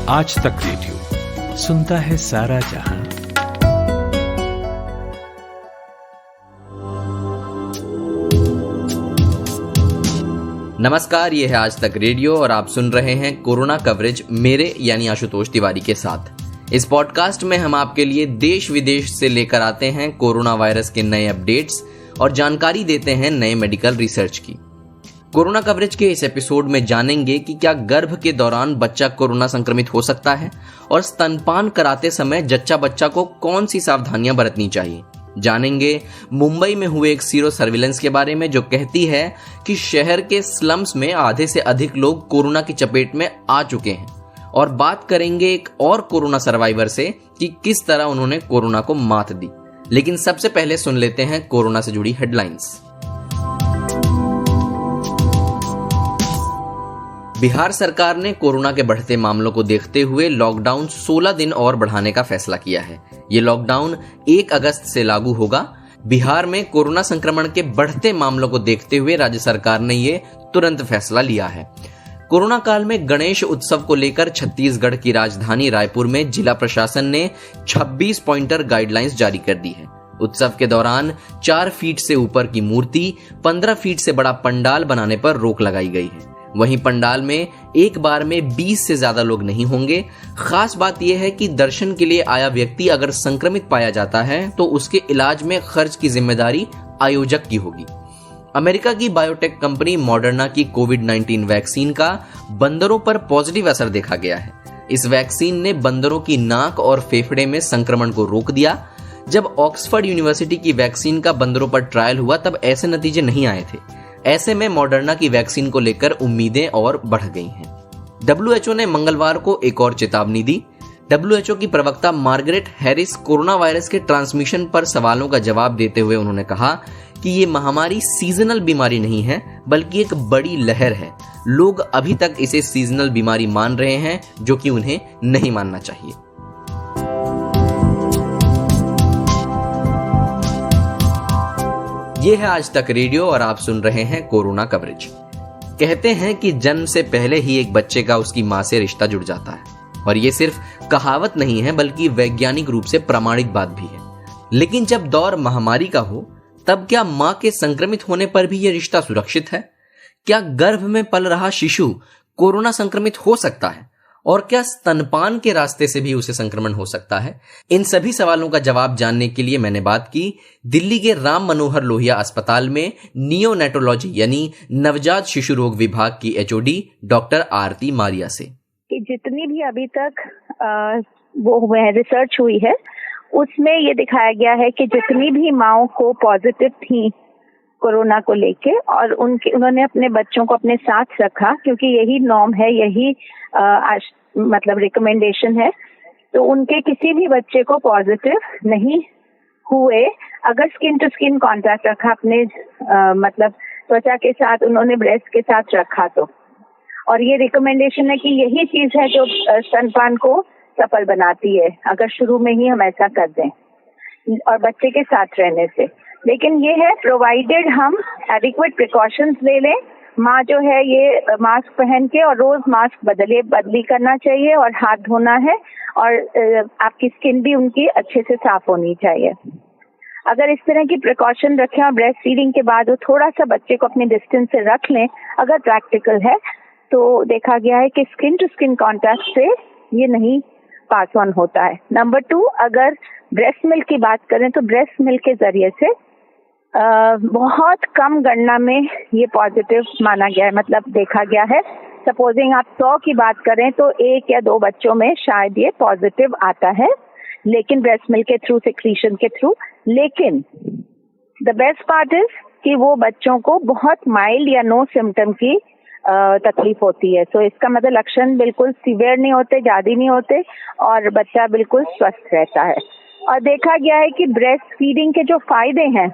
आज तक रेडियो सुनता है सारा जहां। नमस्कार, ये है आज तक रेडियो और आप सुन रहे हैं कोरोना कवरेज मेरे यानी आशुतोष तिवारी के साथ। इस पॉडकास्ट में हम आपके लिए देश विदेश से लेकर आते हैं कोरोना वायरस के नए अपडेट्स और जानकारी देते हैं नए मेडिकल रिसर्च की। कोरोना कवरेज के इस एपिसोड में जानेंगे कि क्या गर्भ के दौरान बच्चा कोरोना संक्रमित हो सकता है और स्तनपान कराते समय जच्चा बच्चा को कौन सी सावधानियां बरतनी चाहिए। जानेंगे मुंबई में हुए एक सीरो सर्विलेंस के बारे में जो कहती है कि शहर के स्लम्स में आधे से अधिक लोग कोरोना की चपेट में आ चुके हैं, और बात करेंगे एक और कोरोना सर्वाइवर से कि किस तरह उन्होंने कोरोना को मात दी। लेकिन सबसे पहले सुन लेते हैं कोरोना से जुड़ी हेडलाइंस। बिहार सरकार ने कोरोना के बढ़ते मामलों को देखते हुए लॉकडाउन 16 दिन और बढ़ाने का फैसला किया है। ये लॉकडाउन 1 अगस्त से लागू होगा। बिहार में कोरोना संक्रमण के बढ़ते मामलों को देखते हुए राज्य सरकार ने ये तुरंत फैसला लिया है। कोरोना काल में गणेश उत्सव को लेकर छत्तीसगढ़ की राजधानी रायपुर में जिला प्रशासन ने 26 पॉइंटर गाइडलाइंस जारी कर दी है। उत्सव के दौरान 4 फीट से ऊपर की मूर्ति, 15 फीट से बड़ा पंडाल बनाने पर रोक लगाई गई है। वहीं पंडाल में एक बार में 20 से ज्यादा लोग नहीं होंगे। खास बात यह है कि दर्शन के लिए आया व्यक्ति अगर संक्रमित पाया जाता है तो उसके इलाज में खर्च की जिम्मेदारी आयोजक की होगी। अमेरिका की बायोटेक कंपनी मॉडर्ना की कोविड-19 वैक्सीन का बंदरों पर पॉजिटिव असर देखा गया है। इस वैक्सीन ने बंदरों की नाक और फेफड़े में संक्रमण को रोक दिया। जब ऑक्सफोर्ड यूनिवर्सिटी की वैक्सीन का बंदरों पर ट्रायल हुआ तब ऐसे नतीजे नहीं आए थे। ऐसे में मॉडर्ना की वैक्सीन को लेकर उम्मीदें और बढ़ गई हैं। WHO ने मंगलवार को एक और चेतावनी दी। WHO की प्रवक्ता मार्गरेट हैरिस कोरोना वायरस के ट्रांसमिशन पर सवालों का जवाब देते हुए उन्होंने कहा कि ये महामारी सीजनल बीमारी नहीं है बल्कि एक बड़ी लहर है। लोग अभी तक इसे सीजनल बीमारी मान रहे हैं, जो कि उन्हें नहीं मानना चाहिए। ये है आज तक रेडियो और आप सुन रहे हैं कोरोना कवरेज। कहते हैं कि जन्म से पहले ही एक बच्चे का उसकी मां से रिश्ता जुड़ जाता है, और ये सिर्फ कहावत नहीं है बल्कि वैज्ञानिक रूप से प्रमाणित बात भी है। लेकिन जब दौर महामारी का हो तब क्या मां के संक्रमित होने पर भी यह रिश्ता सुरक्षित है? क्या गर्भ में पल रहा शिशु कोरोना संक्रमित हो सकता है? और क्या स्तनपान के रास्ते से भी उसे संक्रमण हो सकता है? इन सभी सवालों का जवाब जानने के लिए मैंने बात की दिल्ली के राम मनोहर लोहिया अस्पताल में नियोनेटोलॉजी यानी नवजात शिशु रोग विभाग की HOD डॉक्टर आरती मारिया से। जितनी भी अभी तक वो रिसर्च हुई है उसमें ये दिखाया गया है कि जितनी भी माँओं को पॉजिटिव थी कोरोना को लेके और उन्होंने अपने बच्चों को अपने साथ रखा, क्योंकि यही नॉर्म है, यही मतलब रिकमेंडेशन है, तो उनके किसी भी बच्चे को पॉजिटिव नहीं हुए अगर स्किन टू स्किन कांटेक्ट रखा अपने मतलब त्वचा के साथ, उन्होंने ब्रेस्ट के साथ रखा तो। और ये रिकमेंडेशन है कि यही चीज है जो स्तनपान को सफल बनाती है अगर शुरू में ही हम ऐसा कर दें और बच्चे के साथ रहने से। लेकिन ये है प्रोवाइडेड हम एडिक्वेट प्रिकॉशंस ले लें। माँ जो है ये मास्क पहन के और रोज मास्क बदली करना चाहिए और हाथ धोना है, और आपकी स्किन भी उनकी अच्छे से साफ होनी चाहिए। अगर इस तरह की प्रिकॉशन रखें और ब्रेस्ट फीडिंग के बाद वो थोड़ा सा बच्चे को अपने डिस्टेंस से रख लें अगर प्रैक्टिकल है, तो देखा गया है कि स्किन टू स्किन कॉन्टैक्ट से ये नहीं पास ऑन होता है। नंबर 2, अगर ब्रेस्ट मिल्क की बात करें तो ब्रेस्ट मिल्क के जरिए से बहुत कम गणना में ये पॉजिटिव माना गया है, मतलब देखा गया है। सपोजिंग आप 100 की बात करें तो 1 या 2 बच्चों में शायद ये पॉजिटिव आता है, लेकिन ब्रेस्ट मिल्क के थ्रू, सिक्रीशन के थ्रू। लेकिन द बेस्ट पार्ट इज कि वो बच्चों को बहुत माइल्ड या नो सिम्टम की तकलीफ होती है। तो इसका मतलब लक्षण बिल्कुल सीवियर नहीं होते, ज्यादा नहीं होते, और बच्चा बिल्कुल स्वस्थ रहता है। और देखा गया है कि ब्रेस्ट फीडिंग के जो फायदे हैं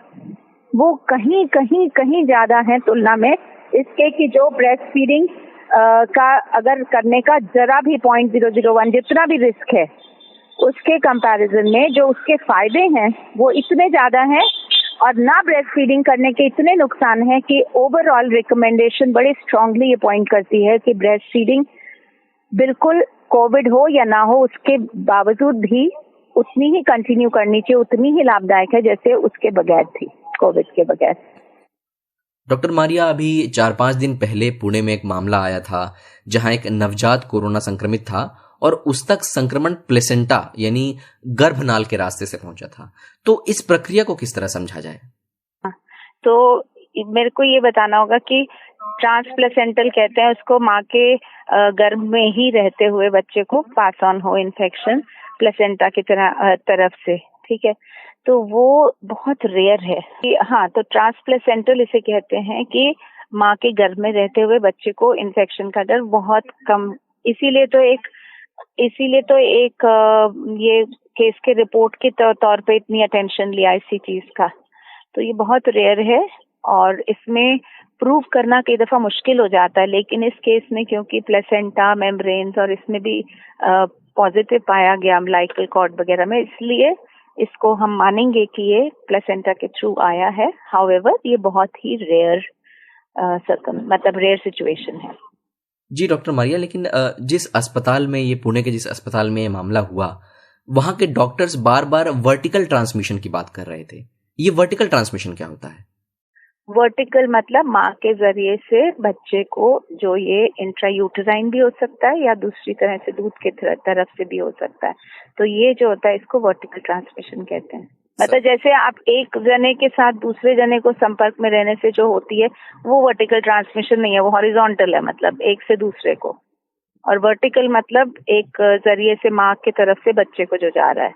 वो कहीं ज्यादा है तुलना में इसके कि जो ब्रेस्ट फीडिंग का अगर करने का जरा भी 0.001 जितना भी रिस्क है उसके कंपैरिजन में जो उसके फायदे हैं वो इतने ज्यादा हैं, और ना ब्रेस्ट फीडिंग करने के इतने नुकसान हैं कि ओवरऑल रिकमेंडेशन बड़े स्ट्रांगली ये पॉइंट करती है कि ब्रेस्ट फीडिंग बिल्कुल कोविड हो या ना हो, उसके बावजूद भी उतनी ही कंटिन्यू करनी चाहिए, उतनी ही लाभदायक है जैसे उसके बगैर थी, कोविड के बगैर। डॉक्टर मारिया, अभी 4-5 दिन पहले पुणे में एक मामला आया था जहां एक नवजात कोरोना संक्रमित था और उस तक संक्रमण प्लेसेंटा यानी गर्भनाल के रास्ते से पहुंचा था। तो इस प्रक्रिया को किस तरह समझा जाए? तो मेरे को ये बताना होगा कि ट्रांसप्लेसेंटल कहते हैं उसको, माँ के गर्भ में ही रहते हुए बच्चे को पास ऑन हो इन्फेक्शन प्लेसेंटा की तरफ से, ठीक है। तो वो बहुत रेयर है हाँ, तो ट्रांसप्लेसेंटल इसे कहते हैं कि माँ के गर्भ में रहते हुए बच्चे को इन्फेक्शन का डर बहुत कम, इसीलिए तो एक ये केस के रिपोर्ट के तौर पे इतनी अटेंशन लिया इसी चीज का। तो ये बहुत रेयर है और इसमें प्रूव करना कई दफा मुश्किल हो जाता है, लेकिन इस केस में क्योंकि प्लेसेंटा, मेम्ब्रेन्स और इसमें भी पॉजिटिव पाया गया अम्बिलिकल कॉर्ड वगैरह में, इसलिए इसको हम मानेंगे कि ये प्लेसेंटा के थ्रू आया है। हाउएवर ये बहुत ही रेयर रेयर सिचुएशन है। जी डॉक्टर मारिया, लेकिन जिस अस्पताल में ये पुणे के जिस अस्पताल में ये मामला हुआ, वहां के डॉक्टर्स बार बार वर्टिकल ट्रांसमिशन की बात कर रहे थे। ये वर्टिकल ट्रांसमिशन क्या होता है? वर्टिकल मतलब माँ के जरिए से बच्चे को, जो ये इंट्रायूटेराइन भी हो सकता है या दूसरी तरह से दूध के तरफ से भी हो सकता है। तो ये जो होता है इसको वर्टिकल ट्रांसमिशन कहते हैं। मतलब जैसे आप एक जने के साथ दूसरे जने को संपर्क में रहने से जो होती है वो वर्टिकल ट्रांसमिशन नहीं है, वो हॉरिजॉन्टल है, मतलब एक से दूसरे को। और वर्टिकल मतलब एक जरिए से माँ की तरफ से बच्चे को जो जा रहा है।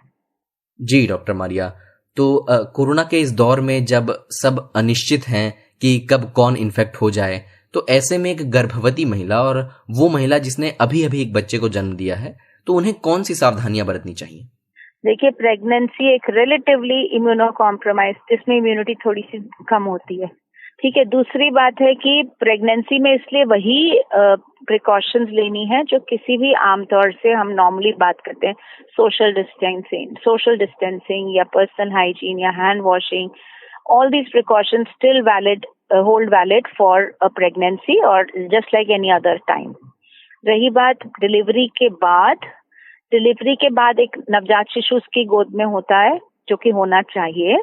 जी डॉक्टर मारिया, तो कोरोना के इस दौर में जब सब अनिश्चित हैं कि कब कौन इन्फेक्ट हो जाए, तो ऐसे में एक गर्भवती महिला और वो महिला जिसने अभी अभी एक बच्चे को जन्म दिया है, तो उन्हें कौन सी सावधानियां बरतनी चाहिए? देखिए, प्रेगनेंसी एक रिलेटिवली इम्यूनो कॉम्प्रोमाइज, जिसमें इम्यूनिटी थोड़ी सी कम होती है, ठीक है। दूसरी बात है कि प्रेगनेंसी में इसलिए वही प्रिकॉशंस लेनी है जो किसी भी आमतौर से हम नॉर्मली बात करते हैं, सोशल डिस्टेंसिंग या पर्सनल हाइजीन या hand washing, all these precautions still valid, hold valid for a pregnancy और just like any other time. रही बात डिलीवरी के बाद एक नवजात शिशु उसकी गोद में होता है, जो कि होना चाहिए।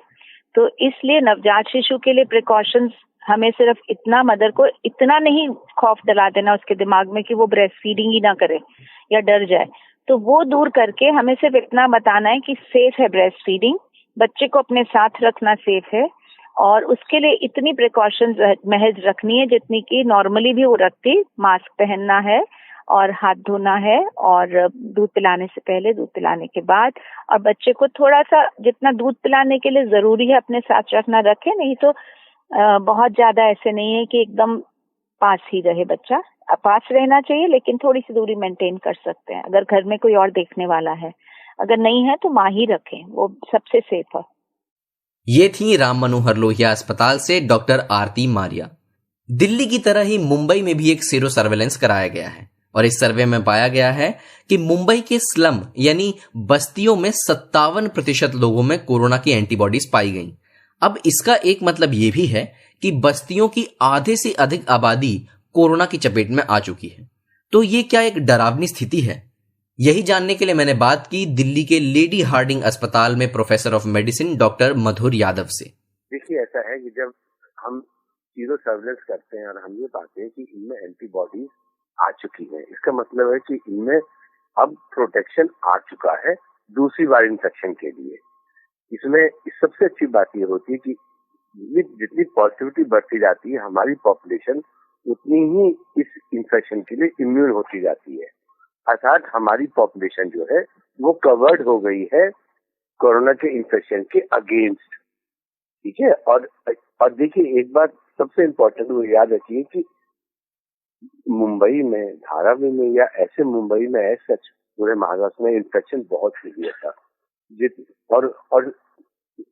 तो इसलिए नवजात शिशु के लिए प्रिकॉशंस हमें सिर्फ इतना, मदर को इतना नहीं खौफ दिला देना उसके दिमाग में कि वो ब्रेस्ट फीडिंग ही ना करे या डर जाए, तो वो दूर करके हमें सिर्फ इतना बताना है कि सेफ है ब्रेस्ट फीडिंग, बच्चे को अपने साथ रखना सेफ है, और उसके लिए इतनी प्रिकॉशंस महज रखनी है जितनी कि नॉर्मली भी वो रखती। मास्क पहनना है और हाथ धोना है, और दूध पिलाने से पहले, दूध पिलाने के बाद, और बच्चे को थोड़ा सा जितना दूध पिलाने के लिए जरूरी है अपने साथ रखना, रखे, नहीं तो बहुत ज्यादा ऐसे नहीं है कि एकदम पास ही रहे बच्चा, पास रहना चाहिए, लेकिन थोड़ी सी दूरी मेंटेन कर सकते हैं अगर घर में कोई और देखने वाला है। अगर नहीं है तो माँ ही रखें, वो सबसे सेफ है। ये थी राम मनोहर लोहिया अस्पताल से डॉक्टर आरती मारिया। दिल्ली की तरह ही मुंबई में भी एक सीरो सर्वेलेंस कराया गया है और इस सर्वे में पाया गया है कि मुंबई के स्लम यानी बस्तियों में 57% लोगों में कोरोना की एंटीबॉडीज पाई गईं। अब इसका एक मतलब यह भी है कि बस्तियों की आधे से अधिक आबादी कोरोना की चपेट में आ चुकी है। तो ये क्या एक डरावनी स्थिति है? यही जानने के लिए मैंने बात की दिल्ली के लेडी हार्डिंग अस्पताल में प्रोफेसर ऑफ मेडिसिन डॉक्टर मधुर यादव से। देखिए, ऐसा है कि जब हम सीरो सर्वेलेंस करते हैं और हम ये पाते हैं कि इनमें एंटीबॉडीज आ चुकी है, इसका मतलब है कि इनमें अब प्रोटेक्शन आ चुका है दूसरी बार इन्फेक्शन के लिए। इसमें सबसे अच्छी बात ये होती है कि जितनी पॉजिटिविटी बढ़ती जाती है हमारी पॉपुलेशन, उतनी ही इस इन्फेक्शन के लिए इम्यून होती जाती है। अर्थात हमारी पॉपुलेशन जो है वो कवर्ड हो गई है कोरोना के इन्फेक्शन के अगेंस्ट, ठीक है। और देखिए, एक बात सबसे इम्पोर्टेंट वो याद रखिए कि मुंबई में, धारावी में या ऐसे मुंबई में ऐसे पूरे महाराष्ट्र में इन्फेक्शन बहुत सीवियर था, और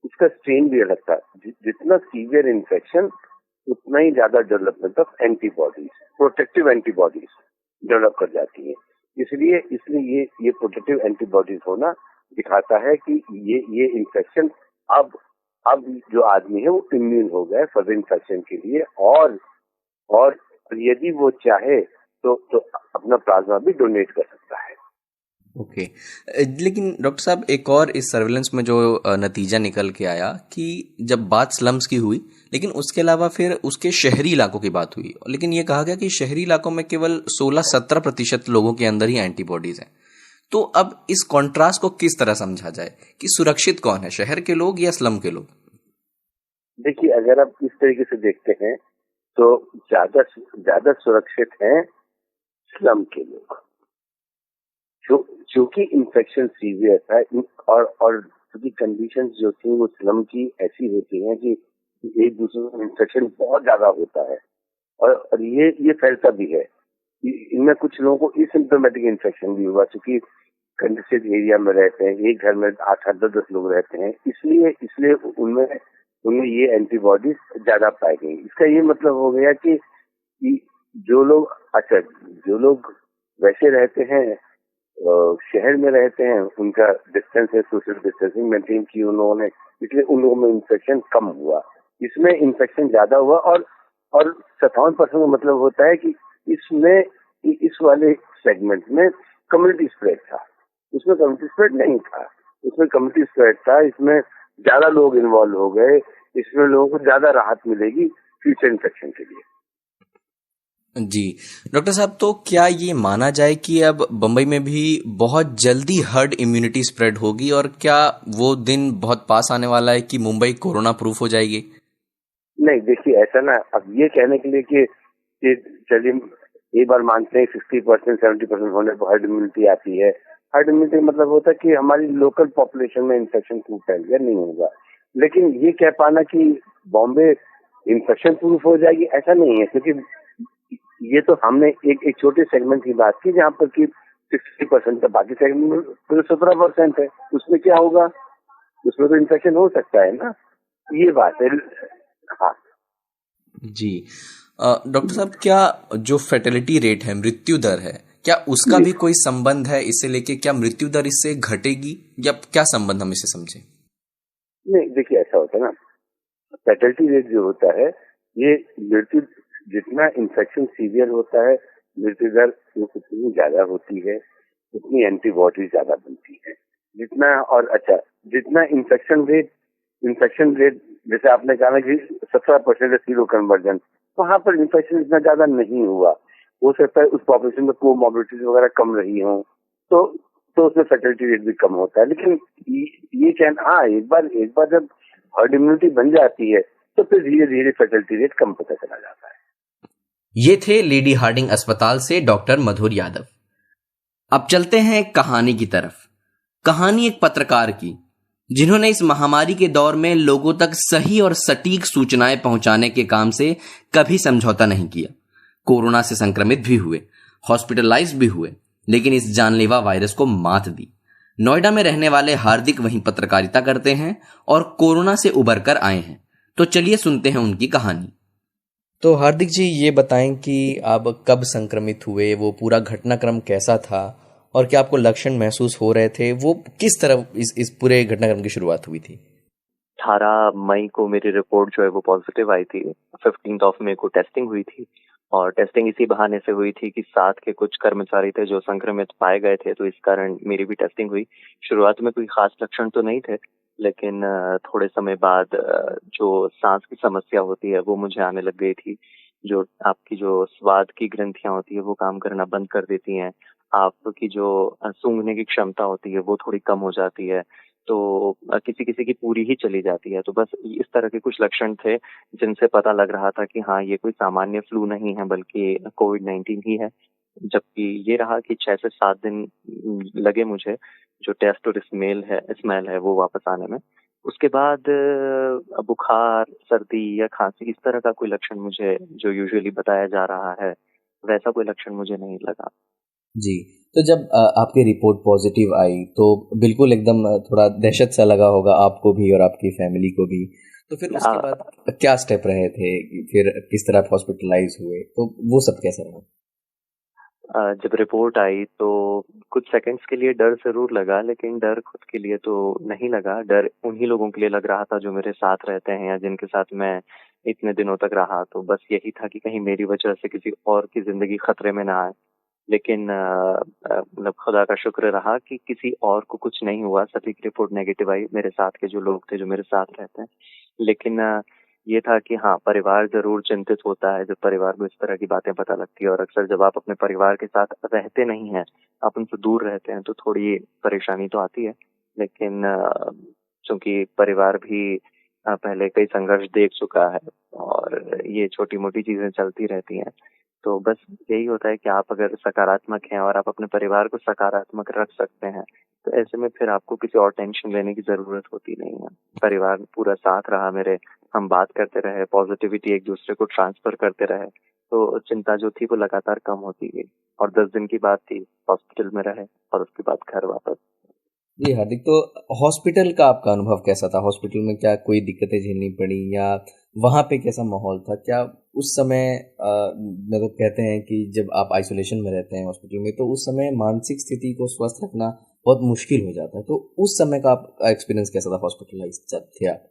उसका स्ट्रेन भी अलग था। जितना सीवियर इन्फेक्शन उतना ही ज्यादा development of antibodies, protective antibodies develop कर जाती है। इसलिए ये प्रोटेक्टिव एंटीबॉडीज होना दिखाता है कि ये इन्फेक्शन अब जो आदमी है वो इम्यून हो गया फर्दर इन्फेक्शन के लिए, और यदि वो चाहे तो अपना प्लाज्मा भी डोनेट कर सकता है। ओके। लेकिन डॉक्टर साहब एक और इस सर्विलेंस में जो नतीजा निकल के आया कि जब बात स्लम्स की हुई, लेकिन उसके अलावा फिर उसके शहरी इलाकों की बात हुई, लेकिन ये कहा गया कि शहरी इलाकों में केवल 16-17% लोगों के अंदर ही एंटीबॉडीज हैं। तो अब इस कॉन्ट्रास्ट को किस तरह समझा जाए कि सुरक्षित कौन है, शहर के लोग या स्लम के लोग? देखिए, अगर आप इस तरीके से देखते हैं तो ज्यादा ज्यादा सुरक्षित हैं स्लम के लोग, क्योंकि इन्फेक्शन सीवियर था और क्योंकि कंडीशंस जो थी वो स्लम की ऐसी होती हैं कि एक दूसरे में इन्फेक्शन बहुत ज्यादा होता है और ये फैलता भी है। इनमें कुछ लोगों को एसिम्प्टोमेटिक इन्फेक्शन भी हुआ, क्योंकि कंजेस्टेड एरिया में रहते हैं, एक घर में 8-10 लोग रहते हैं, इसलिए उनमें उनमें ये एंटीबॉडीज ज्यादा पाई गई। इसका ये मतलब हो गया कि जो लोग वैसे रहते हैं, शहर में रहते हैं, उनका डिस्टेंस है, सोशल डिस्टेंसिंग मेंटेन की उन्होंने, इसलिए उन लोगों में इन्फेक्शन कम हुआ। इसमें इन्फेक्शन ज्यादा हुआ और 57% का मतलब होता है कि इसमें इस वाले सेगमेंट में कम्युनिटी स्प्रेड था, उसमें कम्युनिटी स्प्रेड नहीं था, उसमें कम्युनिटी स्प्रेड था। इसमें ज्यादा लोग इन्वॉल्व हो गए, इसमें लोगों को ज्यादा राहत मिलेगी फ्यूचर इन्फेक्शन के लिए। जी डॉक्टर साहब, तो क्या ये माना जाए कि अब बंबई में भी बहुत जल्दी हर्ड इम्यूनिटी स्प्रेड होगी, और क्या वो दिन बहुत पास आने वाला है कि मुंबई कोरोना प्रूफ हो जाएगी? नहीं, देखिए, ऐसा ना, अब ये कहने के लिए कि चलिए एक बार मानते हैं 60% 70% होने पर हर्ड इम्यूनिटी आती है। हर्ड इम्यूनिटी मतलब होता है कि हमारी लोकल पॉपुलेशन में इन्फेक्शन प्रूफ फैल गया, नहीं होगा। लेकिन ये कह पाना कि बॉम्बे इन्फेक्शन प्रूफ हो जाएगी, ऐसा नहीं है, क्योंकि ये तो हमने एक छोटे सेगमेंट की बात की जहाँ पर कि 60% है, बाकी सेगमेंट में तो 17% है, उसमें क्या होगा? उसमें तो इन्फेक्शन हो सकता है ना, ये बात है। हाँ जी डॉक्टर साहब, क्या जो फर्टिलिटी रेट है, मृत्यु दर है, क्या उसका भी कोई संबंध है इसे लेके? क्या मृत्यु दर इससे घटेगी या क्या संबंध हम इसे समझे? नहीं, देखिए, ऐसा होता है ना, फर्टिलिटी रेट जो होता है, ये मृत्यु, जितना इन्फेक्शन सीवियर होता है, मृत्यु दर उतनी ज्यादा होती है, उतनी एंटीबॉडी ज्यादा बनती है। जितना इन्फेक्शन रेट जैसे आपने कहा ना कि 17% सीरो कन्वर्जन, वहां पर इन्फेक्शन इतना ज्यादा नहीं हुआ। हो सकता है उस पॉपुलेशन में कोमॉर्बिडिटीज वगैरह कम रही हो, तो उसमें फर्टिलिटी रेट भी कम होता है। लेकिन ये कहना, हाँ, एक बार जब हर्ड इम्यूनिटी बन जाती है तो फिर धीरे धीरे फर्टिलिटी रेट कम होता चला जाता है। ये थे लेडी हार्डिंग अस्पताल से डॉक्टर मधुर यादव। अब चलते हैं एक कहानी की तरफ। कहानी एक पत्रकार की, जिन्होंने इस महामारी के दौर में लोगों तक सही और सटीक सूचनाएं पहुंचाने के काम से कभी समझौता नहीं किया। कोरोना से संक्रमित भी हुए, हॉस्पिटलाइज भी हुए, लेकिन इस जानलेवा वायरस को मात दी। नोएडा में रहने वाले हार्दिक वहीं पत्रकारिता करते हैं और कोरोना से उबर कर आए हैं। तो चलिए सुनते हैं उनकी कहानी। तो हार्दिक जी, ये बताएं कि आप कब संक्रमित हुए, वो पूरा घटनाक्रम कैसा था, और क्या आपको लक्षण महसूस हो रहे थे? वो किस तरह इस पूरे घटनाक्रम की शुरुआत हुई थी? 18 मई को मेरी रिपोर्ट जो है वो पॉजिटिव आई थी। 15 मई को टेस्टिंग हुई थी, और टेस्टिंग इसी बहाने से हुई थी कि साथ के कुछ कर्मचारी थे जो संक्रमित पाए गए थे, तो इस कारण मेरी भी टेस्टिंग हुई। शुरुआत में कोई खास लक्षण तो नहीं थे, लेकिन थोड़े समय बाद जो सांस की समस्या होती है वो मुझे आने लग गई थी। जो आपकी जो स्वाद की ग्रंथियां होती है वो काम करना बंद कर देती हैं। आपकी जो सूंघने की क्षमता होती है वो थोड़ी कम हो जाती है। तो किसी किसी की पूरी ही चली जाती है। तो बस इस तरह के कुछ लक्षण थे जिनसे पता लग रहा था कि हाँ, ये कोई सामान्य फ्लू नहीं है बल्कि कोविड-19 ही है। जबकि ये रहा कि 6 से 7 दिन लगे मुझे जो टेस्ट और स्मेल है वो वापस आने में। उसके बाद बुखार, सर्दी या खांसी इस तरह का कोई लक्षण मुझे जो यूजुअली बताया जा रहा है वैसा कोई लक्षण मुझे नहीं लगा। जी, तो जब आपकी रिपोर्ट पॉजिटिव आई तो बिल्कुल एकदम थोड़ा दहशत सा लगा होगा आपको भी और आपकी फैमिली को भी। तो फिर उसके बाद क्या स्टेप रहे थे? फिर किस तरह आप हॉस्पिटलाइज हुए? तो वो सब कैसा रहा? जब रिपोर्ट आई तो कुछ सेकंड्स के लिए डर जरूर लगा, लेकिन डर खुद के लिए तो नहीं लगा। डर उन्हीं लोगों के लिए लग रहा था जो मेरे साथ रहते हैं या जिनके साथ मैं इतने दिनों तक रहा। तो बस यही था कि कहीं मेरी वजह से किसी और की जिंदगी खतरे में ना आए। लेकिन मतलब मतलब खुदा का शुक्र रहा कि किसी और को कुछ नहीं हुआ, सभी की रिपोर्ट नेगेटिव आई, मेरे साथ के जो लोग थे, जो मेरे साथ रहते हैं। लेकिन ये था कि हाँ, परिवार ज़रूर चिंतित होता है जब परिवार को इस तरह की बातें पता लगती है, और अक्सर जब आप अपने परिवार के साथ रहते नहीं हैं, आप उनसे दूर रहते हैं, तो थोड़ी परेशानी तो आती है। लेकिन चूँकि परिवार भी पहले कई संघर्ष देख चुका है और ये छोटी-मोटी चीज़ें चलती रहती हैं। तो बस यही होता है कि आप अगर सकारात्मक हैं और आप अपने परिवार को सकारात्मक रख सकते हैं, तो ऐसे में फिर आपको किसी और टेंशन लेने की ज़रूरत होती नहीं है। परिवार पूरा साथ रहा मेरे, हम बात करते रहे, पॉज़िटिविटी एक-दूसरे को ट्रांसफ़र करते रहे, तो चिंता जो थी वो लगातार कम होती गई। और 10 दिन की बात थी, हॉस्पिटल में रहे और उसके बाद घर वापस। जी हार्दिक, तो हॉस्पिटल का आपका अनुभव कैसा था? हॉस्पिटल में क्या कोई दिक्कतें झेलनी पड़ी, या वहाँ पे कैसा माहौल था? क्या उस समय मतलब कहते हैं कि जब आप आइसोलेशन में रहते हैं हॉस्पिटल में, तो उस समय मानसिक स्थिति को स्वस्थ रखना बहुत मुश्किल हो जाता है। तो उस समय का आपका एक्सपीरियंस कैसा था, हॉस्पिटलाइज़ जब थे आप?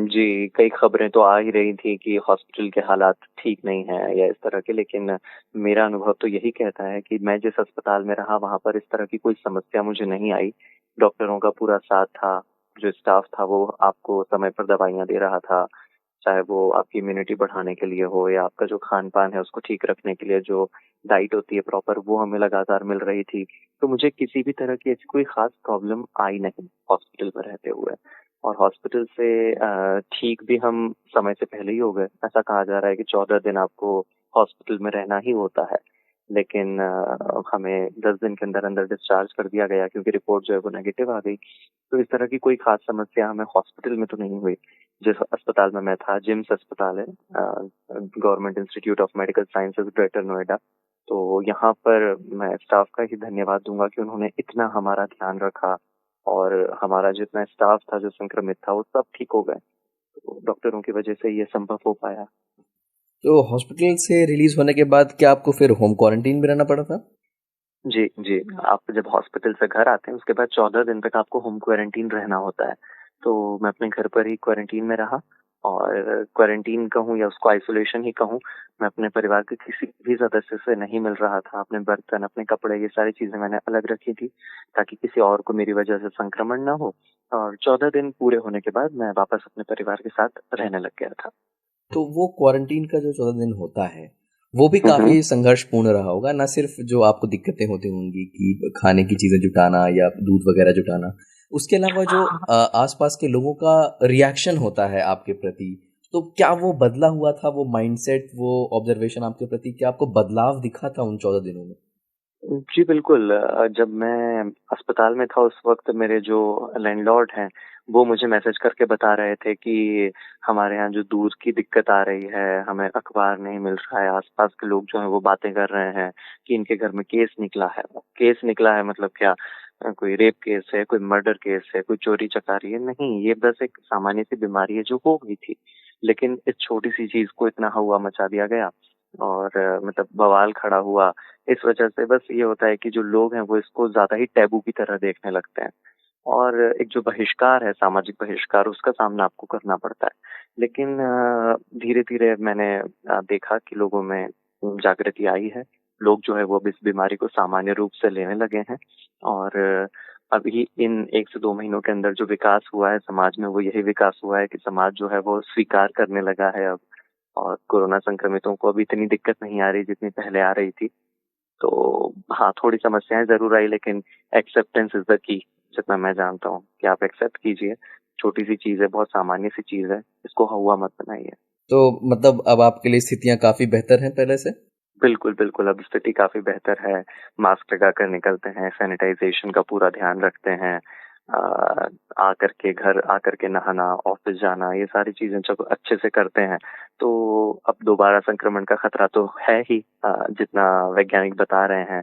जी, कई खबरें तो आ ही रही थी कि हॉस्पिटल के हालात ठीक नहीं हैं या इस तरह के, लेकिन मेरा अनुभव तो यही कहता है कि मैं जिस अस्पताल में रहा वहाँ पर इस तरह की कोई समस्या मुझे नहीं आई। डॉक्टरों का पूरा साथ था, जो स्टाफ था वो आपको समय पर दवाइयाँ दे रहा था, चाहे वो आपकी इम्यूनिटी बढ़ाने के लिए हो या आपका जो खान-पान है उसको ठीक रखने के लिए जो डाइट होती है प्रॉपर, वो हमें लगातार मिल रही थी। तो मुझे किसी भी तरह की ऐसी कोई ख़ास प्रॉब्लम आई नहीं हॉस्पिटल में रहते हुए। और हॉस्पिटल से ठीक भी हम समय से पहले ही हो गए। ऐसा कहा जा रहा है कि 14 दिन आपको हॉस्पिटल में रहना ही होता है। लेकिन हमें 10 दिन के अंदर-अंदर डिस्चार्ज कर दिया गया क्योंकि रिपोर्ट जो है वो नेगेटिव आ गई। तो इस तरह की कोई ख़ास समस्या हमें हॉस्पिटल में तो नहीं हुई। जिस अस्पताल में मैं था, जिम्स अस्पताल है, government institute of medical sciences greater Noida. तो यहाँ पर मैं स्टाफ का ही धन्यवाद दूँगा कि उन्होंने इतना हमारा ध्यान रखा और हमारा जितना स्टाफ था जो संक्रमित था वो सब ठीक हो गए। तो डॉक्टरों की वजह से ये संभव हो पाया। तो हॉस्पिटल से रिलीज़ होने के बाद क्या आपको फिर होम क्वारंटाइन में रहना पड़ा था? जी, जी। आप जब हॉस्पिटल से घर आते हैं उसके बाद 14 दिन तक आपको होम क्वारंटीन रहना होता है। तो मैं अपने घर पर ही क्वारंटीन में रहा और क्वारंटीन कहूँ या उसको आइसोलेशन ही कहूँ, मैं अपने परिवार के किसी भी सदस्य से नहीं मिल रहा था। अपने बर्तन, अपने कपड़े, ये सारी चीज़ें मैंने अलग रखी थी ताकि किसी और को मेरी वजह से संक्रमण ना हो। और 14 दिन पूरे होने के बाद मैं वापस अपने परिवार के साथ रहने लग गया था। तो वो क्वारंटीन का जो 14 दिन होता है, वो भी हुँ, हुँ। काफ़ी संघर्षपूर्ण रहा होगा, ना सिर्फ जो आपको दिक्कतें होती होंगी कि खाने की चीज़ें जुटाना या दूध वगैरह जुटाना, उसके अलावा जो आसपास के लोगों का रिएक्शन होता है आपके प्रति, तो क्या वो बदला हुआ था, वो माइंडसेट, वो ऑब्जर्वेशन आपके प्रति, क्या आपको बदलाव दिखा था उन 14 दिनों में? जी, बिल्कुल। जब मैं अस्पताल में था उस वक़्त मेरे जो लैंडलॉर्ड हैं, वो मुझे मैसेज करके बता रहे थे कि हमारे यहाँ जो दूध की दिक्कत आ रही है, हमें अखबार नहीं मिल रहा है, आस-पास के लोग जो हैं वो बातें कर रहे हैं कि इनके घर में केस निकला है। केस निकला है मतलब क्या? कोई रेप केस है, कोई मर्डर केस है, कोई चोरी-चकारी है, नहीं, ये बस एक सामान्य-सी बीमारी है जो हो गई थी। लेकिन इस छोटी-सी चीज़ को इतना हौवा मचा दिया गया और मतलब बवाल खड़ा हुआ। इस वजह से बस ये होता है कि जो लोग हैं वो इसको ज़्यादा ही टैबू की तरह देखने लगते हैं और एक जो बहिष्कार है, सामाजिक बहिष्कार, उसका सामना आपको करना पड़ता है। लेकिन धीरे-धीरे मैंने देखा कि लोगों में जागृति आई है। लोग जो है वो अब इस बीमारी को सामान्य रूप से लेने लगे हैं और अभी इन 1 से 2 महीनों के अंदर जो विकास हुआ है समाज में, वो यही विकास हुआ है कि समाज जो है वो स्वीकार करने लगा है अब और कोरोना संक्रमितों को अब इतनी दिक्कत नहीं आ रही जितनी पहले आ रही थी। तो हाँ, थोड़ी समस्याएँ ज़रूर आई लेकिन एक्सेप्टेंस इज़ द की, जितना मैं जानता हूँ कि आप एक्सेप्ट कीजिए। छोटी-सी चीज़ है, बहुत सामान्य-सी चीज़ है, इसको हौवा मत बनाइए। तो मतलब अब आपके लिए स्थितियाँ काफ़ी बेहतर हैं पहले से? बिल्कुल, बिल्कुल, अब स्थिति काफ़ी बेहतर है। मास्क लगाकर निकलते हैं, सैनिटाइज़ेशन का पूरा ध्यान रखते हैं। आकर के घर आकर के नहाना, ऑफ़िस जाना, ये सारी चीज़ें जब अच्छे से करते हैं, तो अब दोबारा संक्रमण का खतरा तो है ही जितना वैज्ञानिक बता रहे हैं।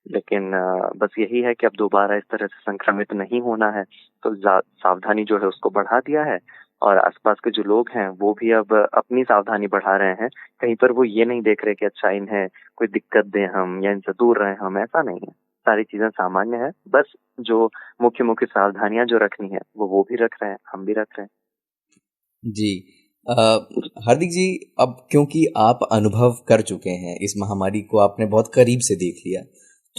लेकिन बस यही है कि अब दोबारा इस तरह से संक्रमित नहीं होना है, तो सावधानी जो है उसको बढ़ा दिया है और आस-पास के जो लोग हैं, वो भी अब अपनी सावधानी बढ़ा रहे हैं। कहीं पर वो ये नहीं देख रहे कि अच्छा इन्हें कोई दिक्कत दें हम या इनसे दूर रहें हम, ऐसा नहीं है। सारी चीज़ें सामान्य है, बस जो मुख्य-मुख्य सावधानियाँ जो रखनी है, वो भी रख रहे हैं, हम भी रख रहे हैं। जी। अ, हार्दिक जी, अब क्योंकि आप अनुभव कर चुके हैं, इस महामारी को आपने बहुत करीब से देख लिया,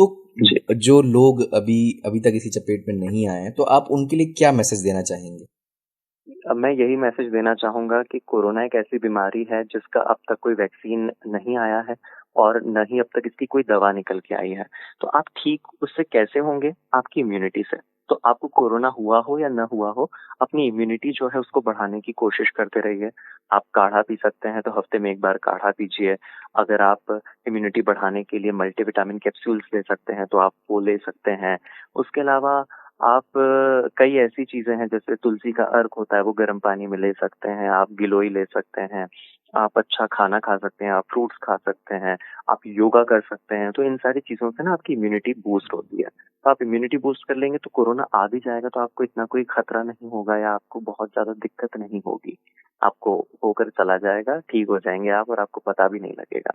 तो जो लोग अभी तक इसी चपेट में नहीं आए हैं, तो आप उनके लिए क्या मैसेज देना चाहेंगे? मैं यही मैसेज देना चाहूंगा कि कोरोना एक ऐसी बीमारी है जिसका अब तक कोई वैक्सीन नहीं आया है और न ही अब तक इसकी कोई दवा निकल के आई है। तो आप ठीक उससे कैसे होंगे? आपकी इम्यूनिटी से। तो आपको कोरोना हुआ हो या न हुआ हो, अपनी इम्यूनिटी जो है उसको बढ़ाने की कोशिश करते रहिए। आप काढ़ा पी सकते हैं तो हफ्ते में एक बार काढ़ा पीजिए। अगर आप इम्यूनिटी बढ़ाने के लिए मल्टीविटामिन कैप्सूल्स ले सकते हैं तो आप वो ले सकते हैं। उसके अलावा आप कई ऐसी चीजें हैं, जैसे तुलसी का अर्क होता है वो गर्म पानी में ले सकते हैं, आप गिलोय ले सकते हैं, आप अच्छा खाना खा सकते हैं, आप फ्रूट्स खा सकते हैं, आप योगा कर सकते हैं। तो इन सारी चीजों से ना आपकी इम्यूनिटी बूस्ट होती है। तो आप इम्यूनिटी बूस्ट कर लेंगे तो कोरोना आ भी जाएगा तो आपको इतना कोई खतरा नहीं होगा या आपको बहुत ज्यादा दिक्कत नहीं होगी। आपको होकर चला जाएगा, ठीक हो जाएंगे आप और आपको पता भी नहीं लगेगा।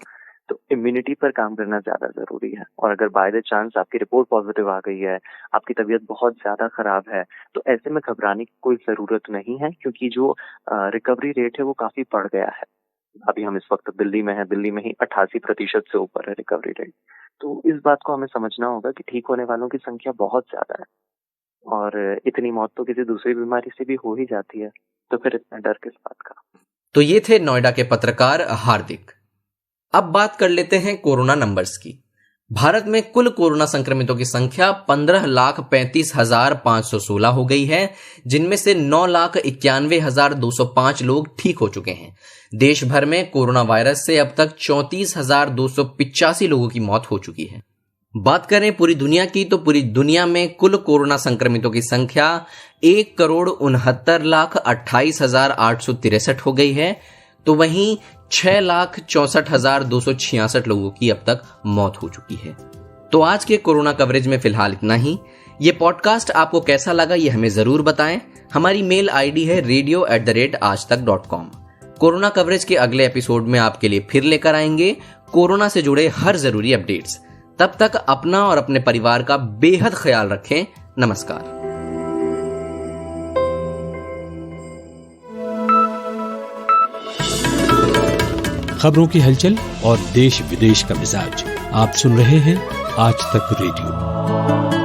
तो इम्यूनिटी पर काम करना ज्यादा जरूरी है। और अगर बाय द चांस आपकी रिपोर्ट पॉजिटिव आ गई है, आपकी तबीयत बहुत ज्यादा खराब है, तो ऐसे में घबराने की कोई जरूरत नहीं है, क्योंकि जो रिकवरी रेट है वो काफी बढ़ गया है। अभी हम इस वक्त दिल्ली में है, दिल्ली में ही 88% से ऊपर है रिकवरी रेट। तो इस बात को हमें समझना होगा कि ठीक होने वालों की संख्या बहुत ज्यादा है और इतनी मौत तो किसी दूसरी बीमारी से भी हो ही जाती है, तो फिर इतना डर किस बात का। तो ये थे नोएडा के पत्रकार हार्दिक। अब बात कर लेते हैं कोरोना नंबर्स की। भारत में कुल कोरोना संक्रमितों की संख्या 15,35,516 हो गई है, जिनमें से 9,91,205 लोग ठीक हो चुके हैं। देश भर में कोरोना वायरस से अब तक 34,285 लोगों की मौत हो चुकी है। बात करें पूरी दुनिया की, तो पूरी दुनिया में कुल कोरोना संक्रमितों की संख्या 1,69,28,863 हो गई है। तो वहीं 6,64,266 लोगों की अब तक मौत हो चुकी है। तो आज के कोरोना कवरेज में फिलहाल इतना ही। ये पॉडकास्ट आपको कैसा लगा ये हमें जरूर बताएं। हमारी मेल आईडी है radio@aajtak.com। कोरोना कवरेज के अगले एपिसोड में आपके लिए फिर लेकर आएंगे कोरोना से जुड़े हर जरूरी अपडेट्स। तब तक अपना और अपने परिवार का बेहद ख्याल रखें। नमस्कार। खबरों की हलचल और देश विदेश का मिजाज आप सुन रहे हैं आज तक रेडियो।